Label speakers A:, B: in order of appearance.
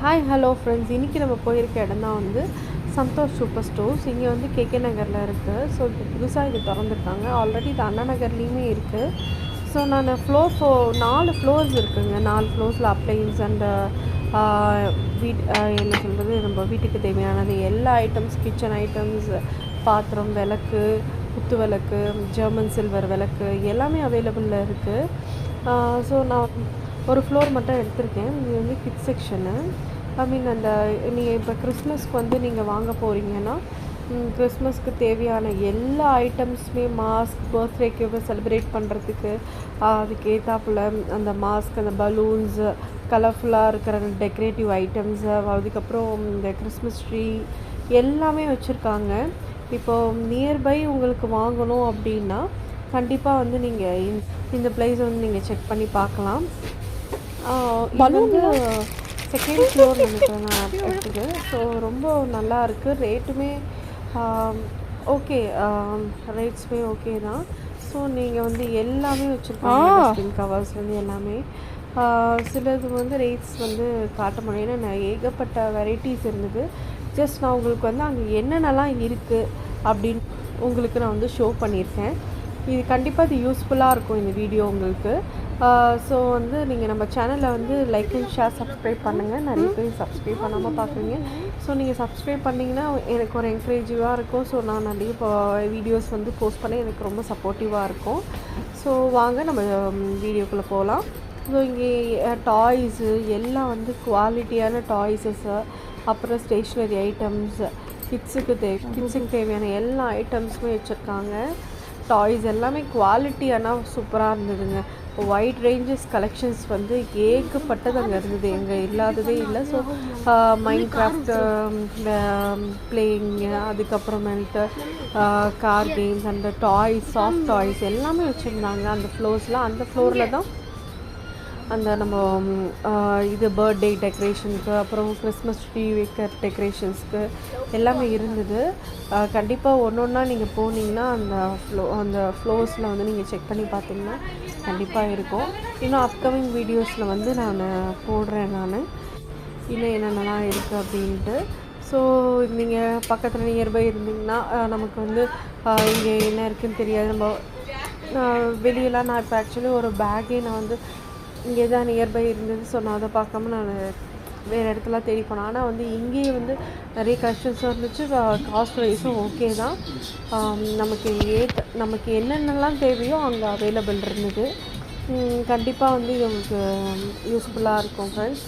A: Hi hello friends, இன்றைக்கி நம்ம போயிருக்க இடம் தான் வந்து சந்தோஷ் சூப்பர் ஸ்டோர்ஸ். இங்கே வந்து கேகே நகரில் இருக்குது. ஸோ இப்போ புதுசாக இது திறந்துருக்காங்க. ஆல்ரெடி இது அண்ணா நகர்லேயுமே இருக்குது. ஸோ நான் 4 ஃப்ளோர்ஸ் இருக்குதுங்க. 4 ஃப்ளோர்ஸில் அப்ளைன்ஸ் அண்ட் என்ன சொல்கிறது, நம்ம வீட்டுக்கு தேவையானது எல்லா ஐட்டம்ஸ், கிச்சன் ஐட்டம்ஸ், பாத்திரம், விளக்கு, குத்து விளக்கு, ஜெர்மன் சில்வர் விளக்கு எல்லாமே அவைலபிளில் இருக்குது. ஸோ நான் ஒரு ஃப்ளோர் மட்டும் எடுத்திருக்கேன். இது வந்து கிட்ஸ் செக்ஷனு. அந்த நீங்கள் இப்போ கிறிஸ்மஸ்க்கு வந்து நீங்கள் வாங்க போகிறீங்கன்னா, கிறிஸ்மஸ்க்கு தேவையான எல்லா ஐட்டம்ஸுமே, மாஸ்க், பர்த்டேக்கு செலிப்ரேட் பண்ணுறதுக்கு அதுக்கு ஏற்றாப்புல அந்த மாஸ்க், அந்த பலூன்ஸு, கலர்ஃபுல்லாக இருக்கிற டெக்கரேட்டிவ் ஐட்டம்ஸு, அதுக்கப்புறம் இந்த கிறிஸ்மஸ் ட்ரீ எல்லாமே வச்சுருக்காங்க. இப்போது நியர்பை உங்களுக்கு வாங்கணும் அப்படின்னா கண்டிப்பாக வந்து நீங்கள் இந்த ப்ளேஸை வந்து நீங்கள் செக் பண்ணி பார்க்கலாம். இது வந்து செகண்ட் ஃப்ளோர் நினைக்கிறேன் நான் எடுத்தது. ஸோ ரொம்ப நல்லா இருக்குது. ரேட்டுமே ஓகே, ரேட்ஸுமே ஓகே தான். ஸோ நீங்கள் வந்து எல்லாமே வச்சுருக்காங்க. டஸ்ட்பின் கவர்ஸ் வந்து எல்லாமே. சிலது வந்து ரேட்ஸ் வந்து காட்ட முடியும், ஏன்னா ஏகப்பட்ட வெரைட்டிஸ் இருந்தது. ஜஸ்ட் நான் உங்களுக்கு வந்து அங்கே என்னென்னலாம் இருக்குது அப்படின்னு உங்களுக்கு நான் வந்து ஷோ பண்ணியிருக்கேன். இது கண்டிப்பாக இது யூஸ்ஃபுல்லாக இருக்கும் இந்த வீடியோ உங்களுக்கு. ஸோ வந்து நீங்கள் நம்ம சேனலை வந்து லைக் அண்ட் ஷேர், சப்ஸ்கிரைப் பண்ணுங்கள். நிறைய பேர் சப்ஸ்கிரைப் பண்ணாமல் பார்க்குறீங்க. ஸோ நீங்கள் சப்ஸ்கிரைப் பண்ணிங்கன்னா எனக்கு ஒரு என்கரேஜிவாக இருக்கும். ஸோ நான் நிறைய வீடியோஸ் வந்து போஸ்ட் பண்ண எனக்கு ரொம்ப சப்போர்ட்டிவாக இருக்கும். ஸோ வாங்க நம்ம வீடியோக்குள்ளே போகலாம். ஸோ இங்கே டாய்ஸு எல்லாம் வந்து குவாலிட்டியான டாய்ஸஸ்ஸு, அப்புறம் ஸ்டேஷ்னரி ஐட்டம்ஸ், கிட்ஸுக்கு தேவையான எல்லா ஐட்டம்ஸுமே வச்சுருக்காங்க. டாய்ஸ் எல்லாமே குவாலிட்டியான சூப்பராக இருந்ததுங்க. வைட் ரேஞ்சஸ் கலெக்ஷன்ஸ் வந்து ஏகப்பட்டது அங்கே இருந்தது, எங்கே இல்லாததே இல்லை. ஸோ மைண்ட் கிராஃப்ட், பிளேயிங்கு, அதுக்கப்புறமேட்டு car games and toys, soft toys எல்லாமே வச்சுருந்தாங்க அந்த ஃப்ளோரில் தான் அந்த நம்ம இது பர்த்டே டெக்கரேஷனுக்கு, அப்புறம் கிறிஸ்மஸ் ட்ரீ வைக்கிற டெக்கரேஷன்ஸ்க்கு எல்லாமே இருந்தது. கண்டிப்பாக ஒன்றா நீங்கள் போனீங்கன்னா அந்த ஃப்ளோர்ஸில் வந்து நீங்கள் செக் பண்ணி பார்த்தீங்கன்னா கண்டிப்பாக இருக்கும். இன்னும் அப்கமிங் வீடியோஸில் வந்து நான் போடுறேன் இன்னும் என்னென்னலாம் இருக்குது அப்படின்ட்டு. ஸோ நீங்கள் பக்கத்தில் நியர்பை இருந்தீங்கன்னா நமக்கு வந்து இங்கே என்ன இருக்குதுன்னு தெரியாது. நம்ம வெளியெல்லாம் நான் இப்போ ஆக்சுவலி ஒரு பேக்கே நான் வந்து இங்கே தான் நியர்பை இருந்தது. ஸோ நான் அதை பார்க்காம நான் வேறு இடத்துல தேடி போனேன். ஆனால் வந்து இங்கேயே வந்து நிறைய கலெக்ஷன்ஸும் இருந்துச்சு. காஸ்ட் வைஸும் ஓகே தான். நமக்கு என்னென்னலாம் தேவையோ அங்கே அவைலபிள் இருந்தது. கண்டிப்பாக வந்து இது உங்களுக்கு யூஸ்ஃபுல்லாக இருக்கும் ஃப்ரெண்ட்ஸ்.